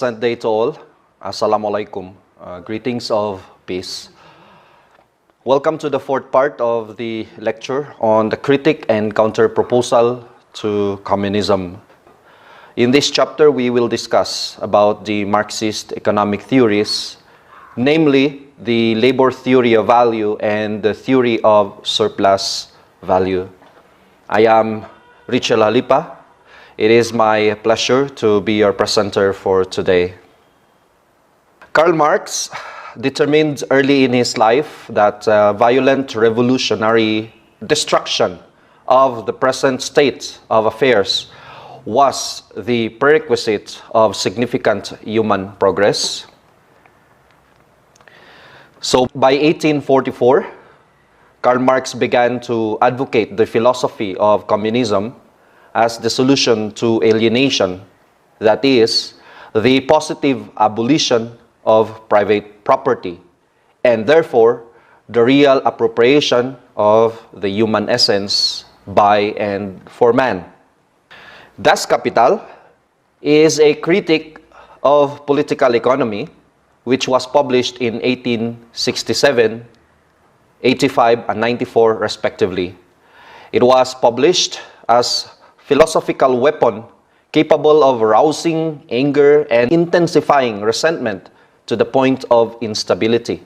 Pleasant day to all. Assalamu alaikum. Greetings of peace. Welcome to the fourth part of the lecture on the Critic and Counterproposal to Communism. In this chapter, we will discuss about the Marxist economic theories, namely the labor theory of value and the theory of surplus value. I am Richell Jalipa. It is my pleasure to be your presenter for today. Karl Marx determined early in his life that violent revolutionary destruction of the present state of affairs was the prerequisite of significant human progress. So by 1844, Karl Marx began to advocate the philosophy of communism as the solution to alienation, that is, the positive abolition of private property, and therefore the real appropriation of the human essence by and for man. Das Kapital is a critique of political economy, which was published in 1867, 85, and 94 respectively. It was published as philosophical weapon capable of rousing anger and intensifying resentment to the point of instability.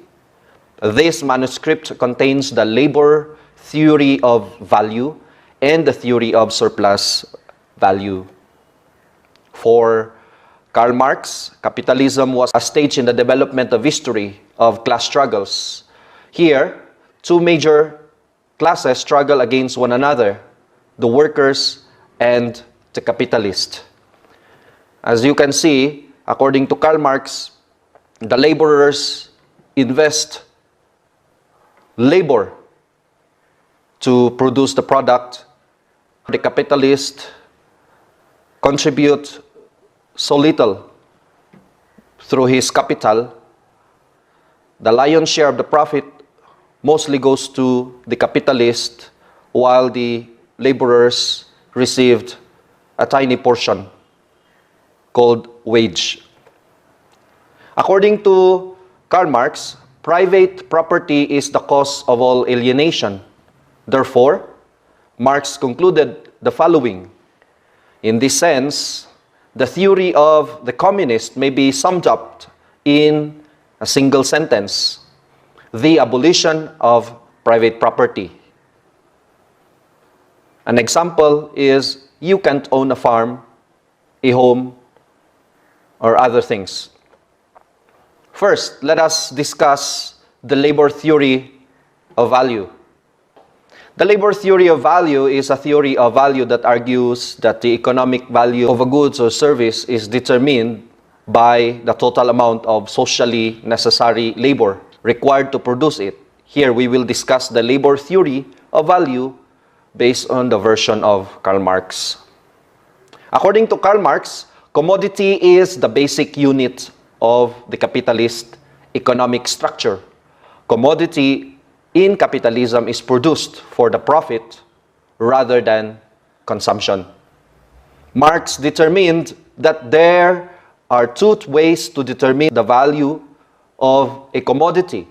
This manuscript contains the labor theory of value and the theory of surplus value. For Karl Marx, capitalism was a stage in the development of history of class struggles. Here, two major classes struggle against one another, the workers and the capitalist. As you can see, according to Karl Marx, the laborers invest labor to produce the product. The capitalist contribute so little through his capital. The lion's share of the profit mostly goes to the capitalist, while the laborers received a tiny portion called wage. According to Karl Marx, private property is the cause of all alienation. Therefore, Marx concluded the following. In this sense, the theory of the communist may be summed up in a single sentence: the abolition of private property. An example is you can't own a farm, a home, or other things. First, let us discuss the labor theory of value. The labor theory of value is a theory of value that argues that the economic value of a goods or service is determined by the total amount of socially necessary labor required to produce it. Here we will discuss the labor theory of value based on the version of Karl Marx. According to Karl Marx, commodity is the basic unit of the capitalist economic structure. Commodity in capitalism is produced for the profit rather than consumption. Marx determined that there are two ways to determine the value of a commodity.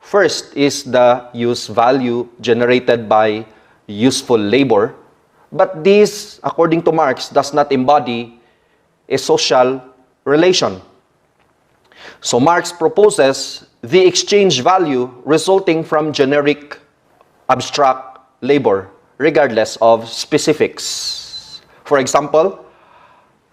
First is the use value generated by useful labor, but this, according to Marx, does not embody a social relation. So Marx proposes the exchange value resulting from generic abstract labor, regardless of specifics. For example,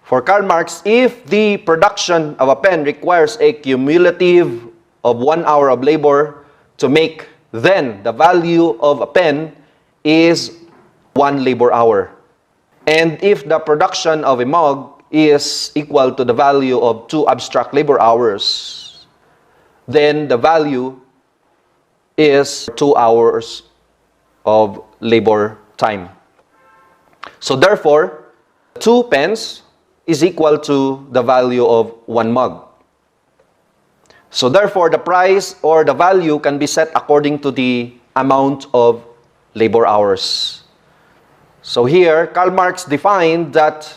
for Karl Marx, if the production of a pen requires a cumulative of 1 hour of labor to make, then the value of a pen is 1 labor hour. And if the production of a mug is equal to the value of 2 abstract labor hours, then the value is 2 hours of labor time. So therefore, 2 pens is equal to the value of 1 mug. So therefore, the price or the value can be set according to the amount of labor hours. So here, Karl Marx defined that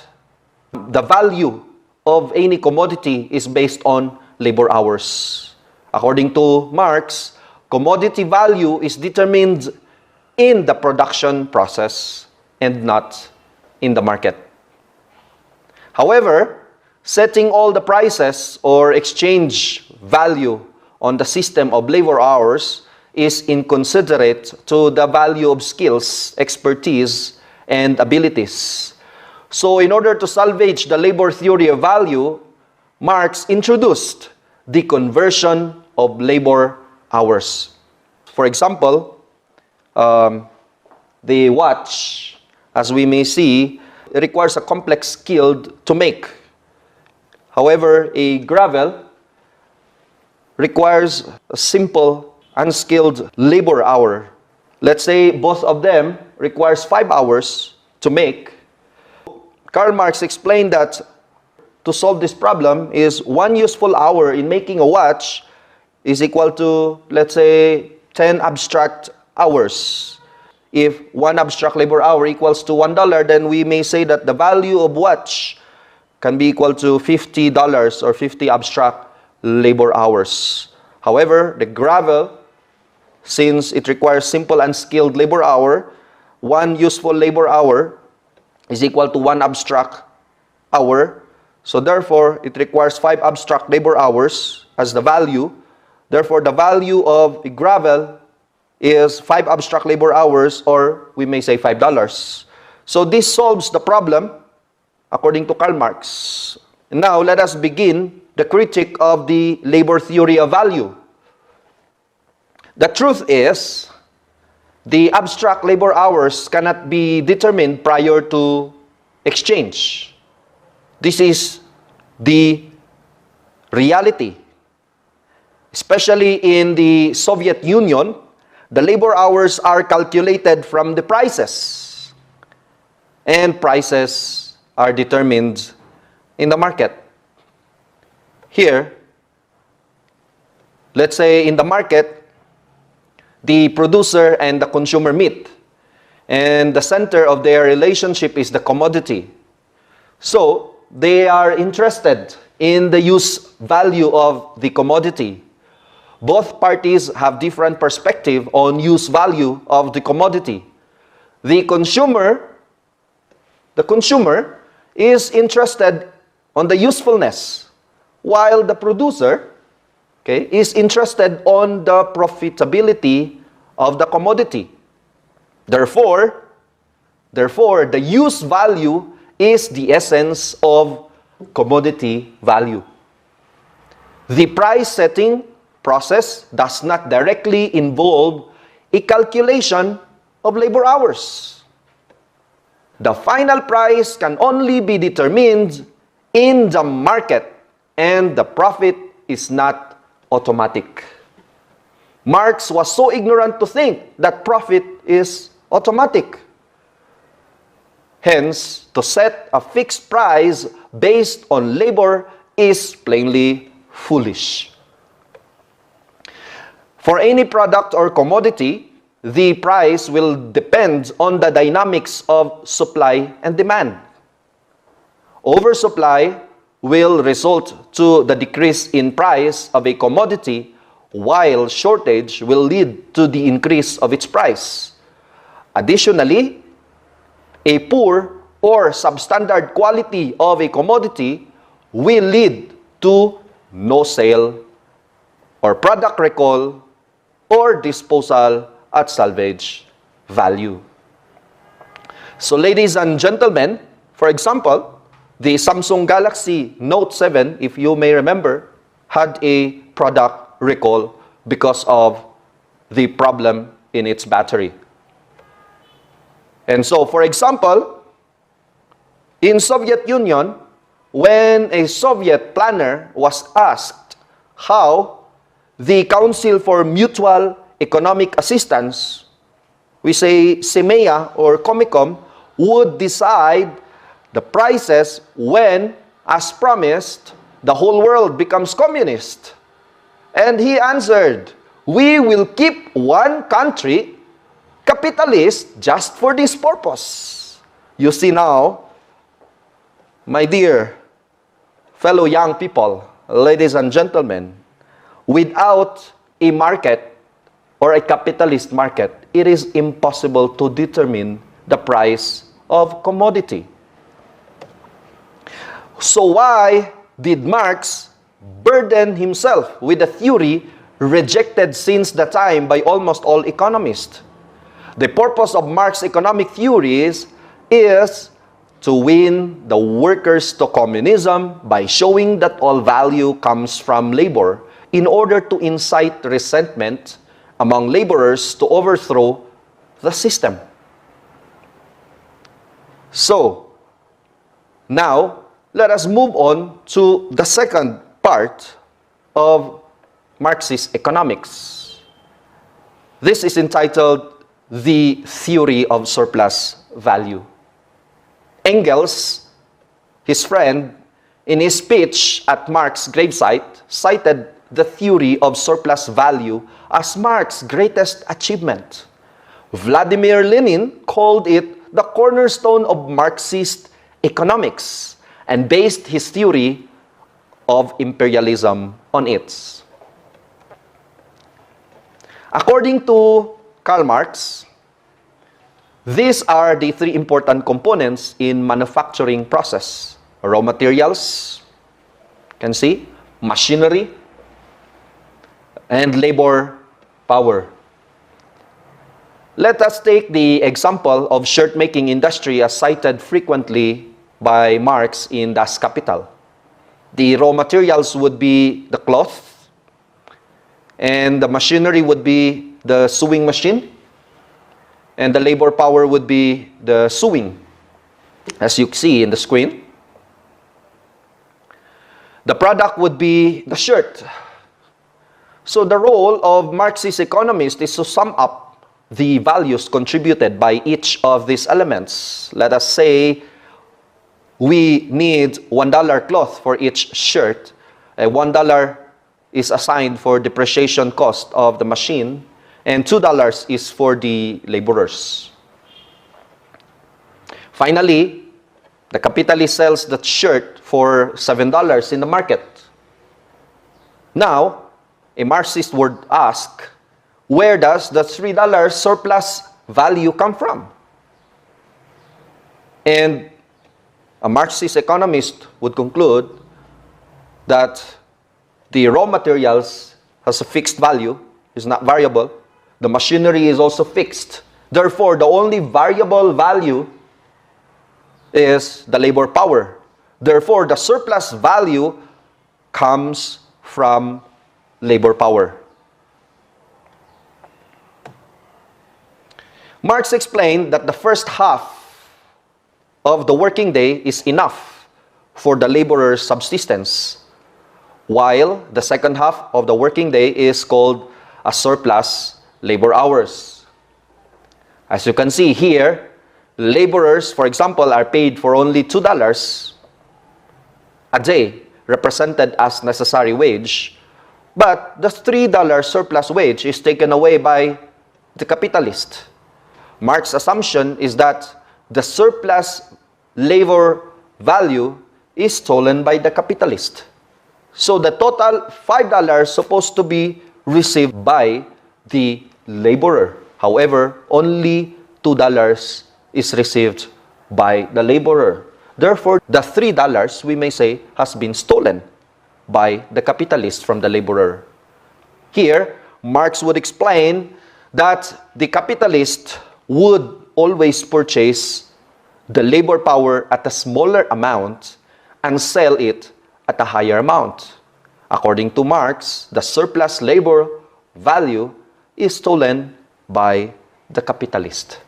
the value of any commodity is based on labor hours. According to Marx, commodity value is determined in the production process and not in the market. However, setting all the prices or exchange value on the system of labor hours is inconsiderate to the value of skills, expertise, and abilities. So in order to salvage the labor theory of value, Marx introduced the conversion of labor hours. For example, the watch, as we may see, it requires a complex skill to make. However, a gravel requires a simple, unskilled labor hour. Let's say both of them requires 5 hours to make. Karl Marx explained that to solve this problem is 1 useful hour in making a watch is equal to, let's say, 10 abstract hours. If 1 abstract labor hour equals to $1, then we may say that the value of watch can be equal to $50 or 50 abstract labor hours. However, the gravel, since it requires simple unskilled labor hour, 1 useful labor hour is equal to 1 abstract hour. So therefore, it requires 5 abstract labor hours as the value. Therefore, the value of a gravel is 5 abstract labor hours, or we may say $5. So this solves the problem according to Karl Marx. Now, let us begin the critique of the labor theory of value. The truth is, the abstract labor hours cannot be determined prior to exchange. This is the reality. Especially in the Soviet Union, the labor hours are calculated from the prices. And prices are determined in the market. Here, let's say in the market, the producer and the consumer meet. And the center of their relationship is the commodity. So, they are interested in the use value of the commodity. Both parties have different perspective on use value of the commodity. The consumer is interested on the usefulness, while the producer, is interested on the profitability of the commodity. Therefore, the use value is the essence of commodity value. The price setting process does not directly involve a calculation of labor hours. The final price can only be determined in the market, and the profit is not automatic. Marx was so ignorant to think that profit is automatic. Hence, to set a fixed price based on labor is plainly foolish. For any product or commodity, the price will depend on the dynamics of supply and demand. Oversupply will result to the decrease in price of a commodity, while shortage will lead to the increase of its price. Additionally, a poor or substandard quality of a commodity will lead to no sale or product recall or disposal at salvage value. So ladies and gentlemen, for example, the Samsung Galaxy Note 7, if you may remember, had a product recall because of the problem in its battery. And so, for example, in Soviet Union, when a Soviet planner was asked how the Council for Mutual Economic Assistance, we say CEMEA or COMECOM, would decide the prices when, as promised, the whole world becomes communist. And he answered, "We will keep one country capitalist just for this purpose." You see now, my dear fellow young people, ladies and gentlemen, without a market or a capitalist market, it is impossible to determine the price of commodity. So why did Marx burden himself with a theory rejected since the time by almost all economists? The purpose of Marx's economic theories is to win the workers to communism by showing that all value comes from labor in order to incite resentment among laborers to overthrow the system. So, now, let us move on to the second part of Marxist economics. This is entitled The Theory of Surplus Value. Engels, his friend, in his speech at Marx's gravesite, cited the theory of surplus value as Marx's greatest achievement. Vladimir Lenin called it the cornerstone of Marxist economics and based his theory of imperialism on it. According to Karl Marx, these are the three important components in manufacturing process. Raw materials, you can see, machinery, and labor power. Let us take the example of shirt-making industry as cited frequently by Marx in Das Kapital. The raw materials would be the cloth, and the machinery would be the sewing machine, and the labor power would be the sewing, as you see in the screen. The product would be the shirt. So the role of Marxist economist is to sum up the values contributed by each of these elements. Let us say we need $1 cloth for each shirt. $1 is assigned for depreciation cost of the machine, and $2 is for the laborers. Finally, the capitalist sells the shirt for $7 in the market. Now, a Marxist would ask, where does the $3 surplus value come from? And a Marxist economist would conclude that the raw materials has a fixed value, is not variable. The machinery is also fixed. Therefore, the only variable value is the labor power. Therefore, the surplus value comes from labor power. Marx explained that the first half of the working day is enough for the laborer's subsistence, while the second half of the working day is called a surplus labor hours. As you can see here, laborers, for example, are paid for only $2 a day, represented as necessary wage, but the $3 surplus wage is taken away by the capitalist. Marx's assumption is that the surplus labor value is stolen by the capitalist. So the total $5 supposed to be received by the laborer. However, only $2 is received by the laborer. Therefore, the $3, we may say, has been stolen by the capitalist from the laborer. Here, Marx would explain that the capitalist would always purchase the labor power at a smaller amount and sell it at a higher amount. According to Marx, the surplus labor value is stolen by the capitalist.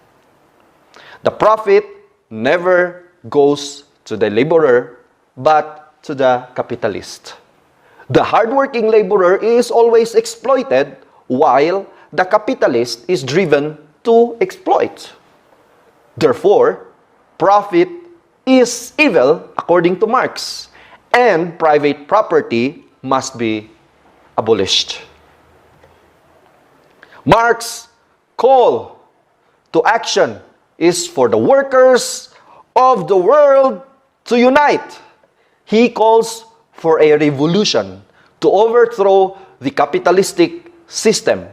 The profit never goes to the laborer, but to the capitalist. The hardworking laborer is always exploited, while the capitalist is driven to exploit. Therefore, profit is evil according to Marx, and private property must be abolished. Marx's call to action is for the workers of the world to unite. He calls for a revolution to overthrow the capitalistic system.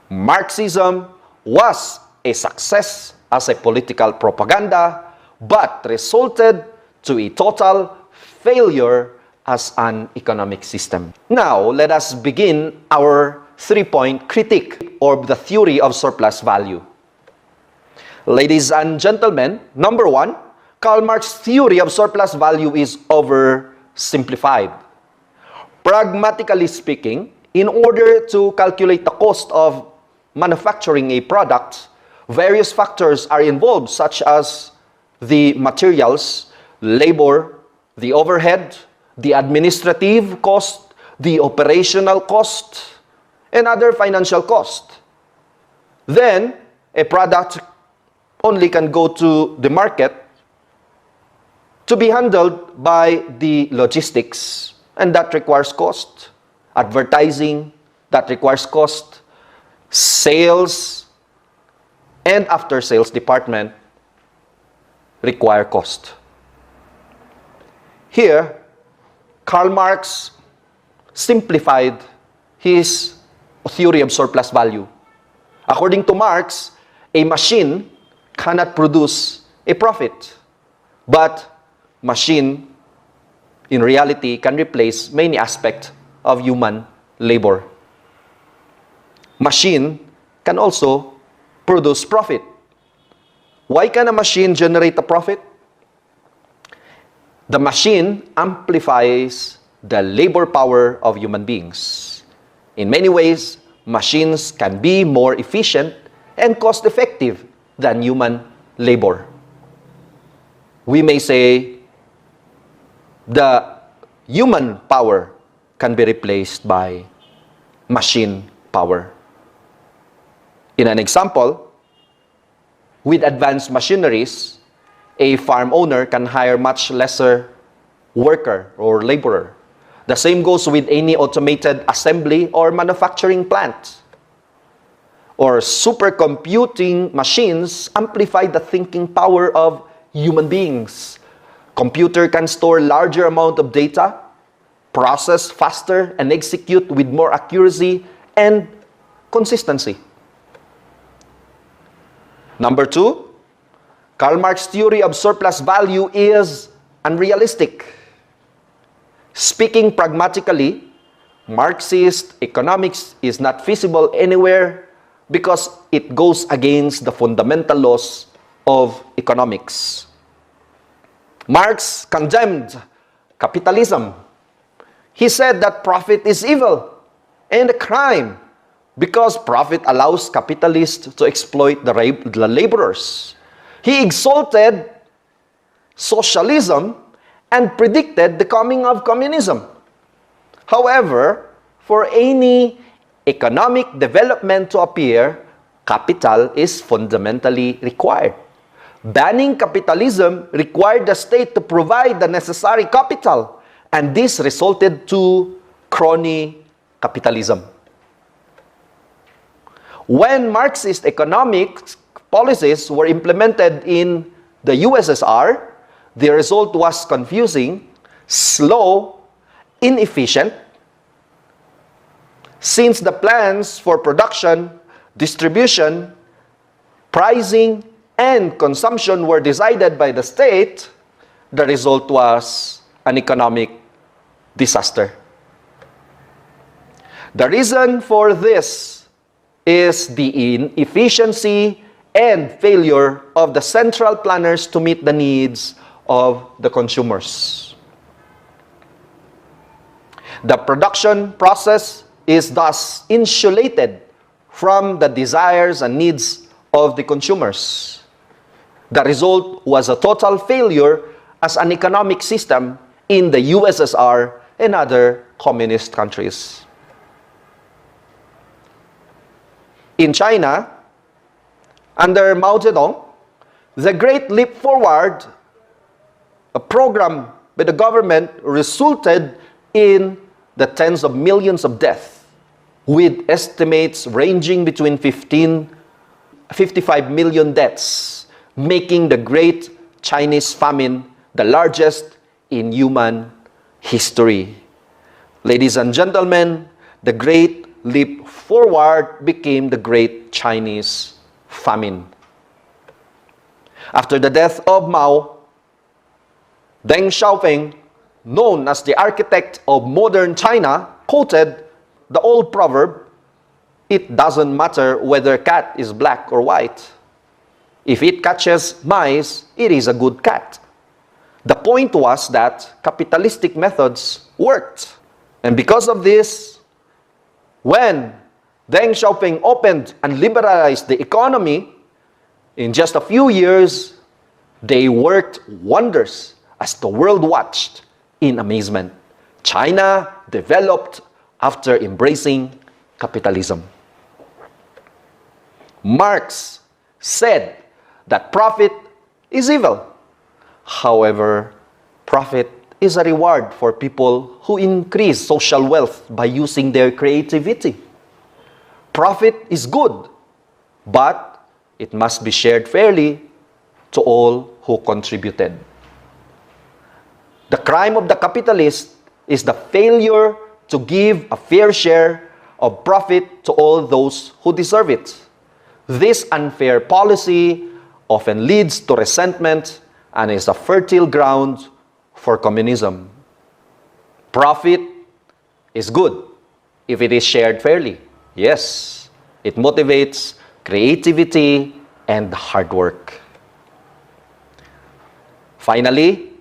Marxism was a success as a political propaganda, but resulted to a total failure as an economic system. Now, let us begin our three-point critique of the theory of surplus value. Ladies and gentlemen, number one, Karl Marx's theory of surplus value is oversimplified. Pragmatically speaking, in order to calculate the cost of manufacturing a product, various factors are involved, such as the materials, labor, the overhead, the administrative cost, the operational cost, and other financial cost. Then, a product only can go to the market to be handled by the logistics, and that requires cost. Advertising, that requires cost. Sales and after-sales department require cost. Here, Karl Marx simplified his theory of surplus value. According to Marx, a machine cannot produce a profit, but machine in reality can replace many aspects of human labor. Machine can also produce profit. Why can a machine generate a profit? The machine amplifies the labor power of human beings. In many ways, machines can be more efficient and cost-effective than human labor. We may say the human power can be replaced by machine power. In an example, with advanced machineries, a farm owner can hire much lesser worker or laborer. The same goes with any automated assembly or manufacturing plant. Or supercomputing machines amplify the thinking power of human beings. Computer can store larger amount of data, process faster, and execute with more accuracy and consistency. Number two, Karl Marx's theory of surplus value is unrealistic. Speaking pragmatically, Marxist economics is not feasible anywhere because it goes against the fundamental laws of economics. Marx condemned capitalism. He said that profit is evil and a crime because profit allows capitalists to exploit the laborers. He exalted socialism and predicted the coming of communism. However, for any economic development to appear, capital is fundamentally required. Banning capitalism required the state to provide the necessary capital, and this resulted to crony capitalism. When Marxist economic policies were implemented in the USSR, the result was confusing, slow, inefficient, since the plans for production, distribution, pricing, and consumption were decided by the state. The result was an economic disaster. The reason for this is the inefficiency and failure of the central planners to meet the needs of the consumers. The production process is thus insulated from the desires and needs of the consumers. The result was a total failure as an economic system in the USSR and other communist countries. In China, under Mao Zedong, the Great Leap Forward, a program by the government, resulted in the tens of millions of deaths, with estimates ranging between 55 million deaths, making the Great Chinese Famine the largest in human history. Ladies and gentlemen, the great leap forward became the Great Chinese Famine. After the death of Mao, Deng Xiaoping, known as the architect of modern China, quoted the old proverb, "It doesn't matter whether a cat is black or white. If it catches mice, it is a good cat." The point was that capitalistic methods worked. And because of this, when Deng Xiaoping opened and liberalized the economy, in just a few years, they worked wonders as the world watched in amazement. China developed after embracing capitalism. Marx said that profit is evil. However, profit is a reward for people who increase social wealth by using their creativity. Profit is good, but it must be shared fairly to all who contributed. The crime of the capitalist is the failure to give a fair share of profit to all those who deserve it. This unfair policy often leads to resentment and is a fertile ground for communism. Profit is good if it is shared fairly. Yes, it motivates creativity and hard work. Finally,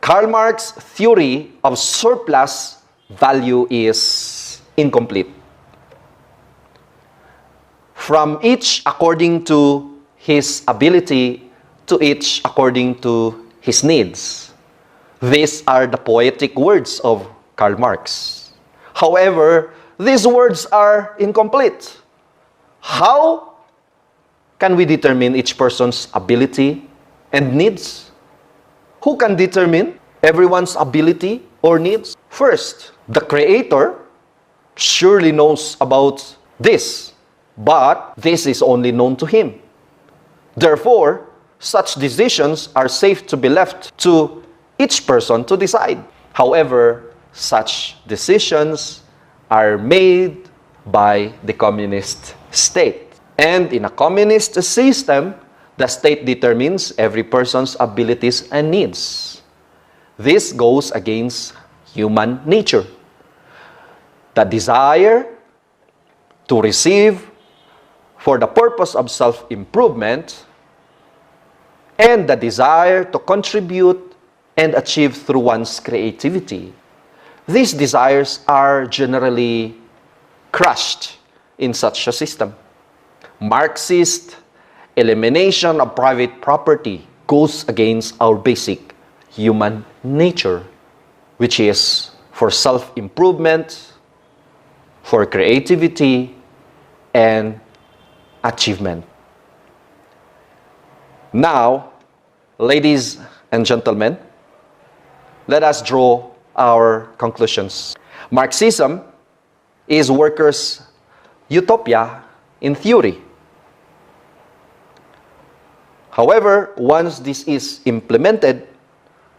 Karl Marx's theory of surplus value is incomplete. From each according to his ability, to each according to his needs. These are the poetic words of Karl Marx. However, these words are incomplete. How can we determine each person's ability and needs? Who can determine everyone's ability or needs? First, the Creator surely knows about this, but this is only known to Him. Therefore, such decisions are safe to be left to each person to decide. However, such decisions are made by the communist state. And in a communist system, the state determines every person's abilities and needs. This goes against human nature. The desire to receive for the purpose of self-improvement and the desire to contribute and achieve through one's creativity. These desires are generally crushed in such a system. Marxist elimination of private property goes against our basic human nature, which is for self-improvement, for creativity, and achievement. Now, ladies and gentlemen, let us draw our conclusions. Marxism is workers' utopia in theory. However, once this is implemented,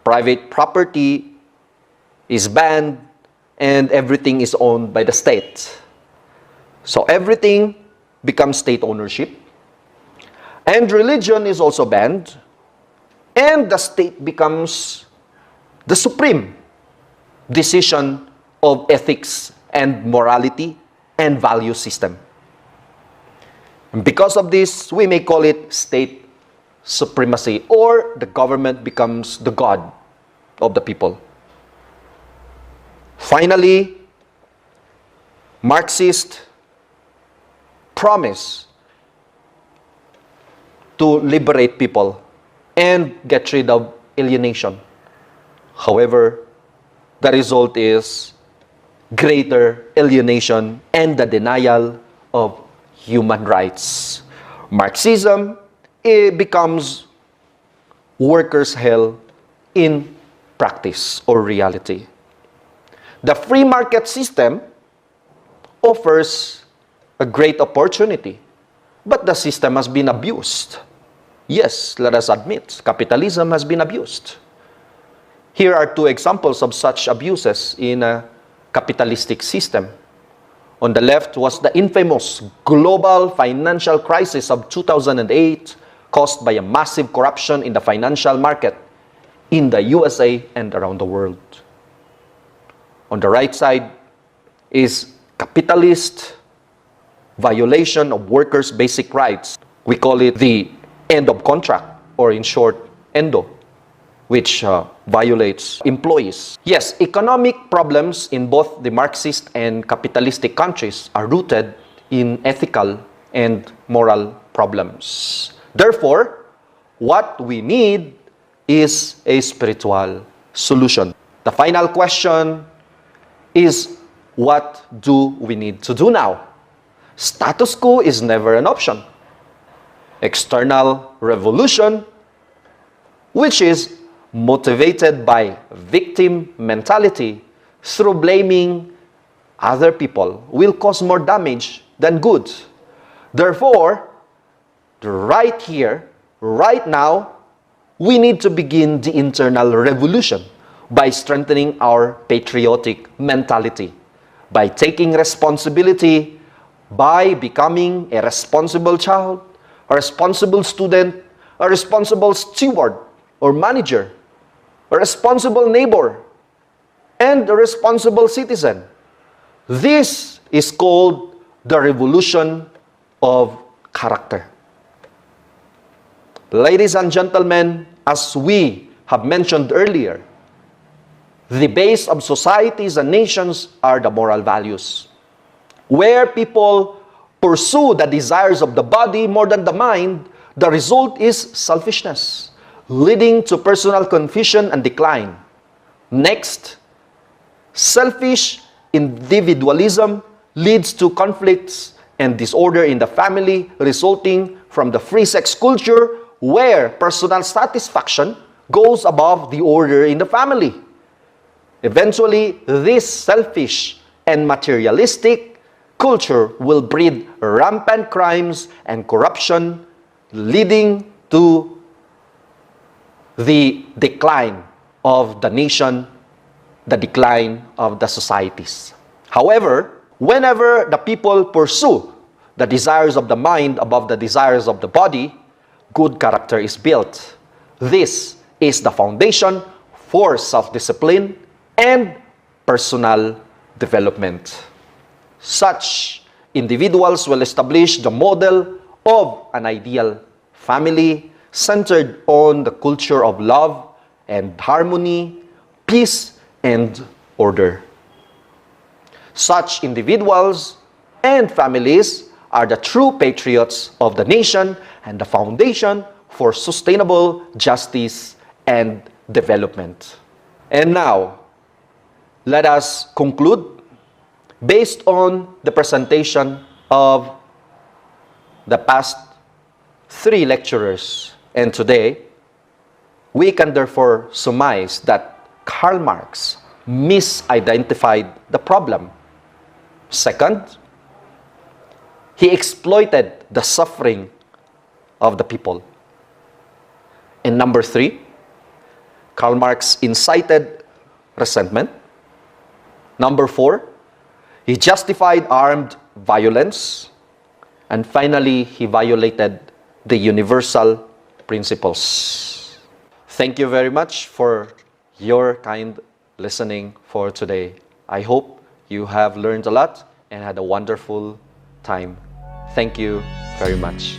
private property is banned and everything is owned by the state. So everything becomes state ownership. And religion is also banned. And the state becomes the supreme decision of ethics and morality and value system. And because of this, we may call it state supremacy, or the government becomes the god of the people. Finally, Marxists promise to liberate people and get rid of alienation. However, the result is greater alienation and the denial of human rights. Marxism, it becomes workers' hell in practice or reality. The free market system offers a great opportunity, but the system has been abused. Yes, let us admit, capitalism has been abused. Here are two examples of such abuses in a capitalistic system. On the left was the infamous global financial crisis of 2008, caused by a massive corruption in the financial market in the USA and around the world. On the right side is capitalist violation of workers' basic rights. We call it the end of contract, or in short, ENDO, which violates employees. Yes, economic problems in both the Marxist and capitalistic countries are rooted in ethical and moral problems. Therefore, what we need is a spiritual solution. The final question is, what do we need to do now? Status quo is never an option. External revolution, which is motivated by victim mentality through blaming other people, will cause more damage than good. Therefore, right here, right now, we need to begin the internal revolution by strengthening our patriotic mentality, by taking responsibility, by becoming a responsible child, a responsible student, a responsible steward or manager, a responsible neighbor, and a responsible citizen. This is called the revolution of character. Ladies and gentlemen, as we have mentioned earlier, the base of societies and nations are the moral values. Where people pursue the desires of the body more than the mind, the result is selfishness, leading to personal confusion and decline. Next, selfish individualism leads to conflicts and disorder in the family, resulting from the free sex culture where personal satisfaction goes above the order in the family. Eventually, this selfish and materialistic culture will breed rampant crimes and corruption, leading to the decline of the nation, the decline of the societies. However, whenever the people pursue the desires of the mind above the desires of the body, good character is built. This is the foundation for self-discipline and personal development. Such individuals will establish the model of an ideal family centered on the culture of love and harmony, peace and order. Such individuals and families are the true patriots of the nation and the foundation for sustainable justice and development. And now, let us conclude based on the presentation of the past 3 lecturers. And today, we can therefore surmise that Karl Marx misidentified the problem. Second, he exploited the suffering of the people. And number 3, Karl Marx incited resentment. Number 4, he justified armed violence. And finally, he violated the universal principles. Thank you very much for your kind listening for today. I hope you have learned a lot and had a wonderful time. Thank you very much.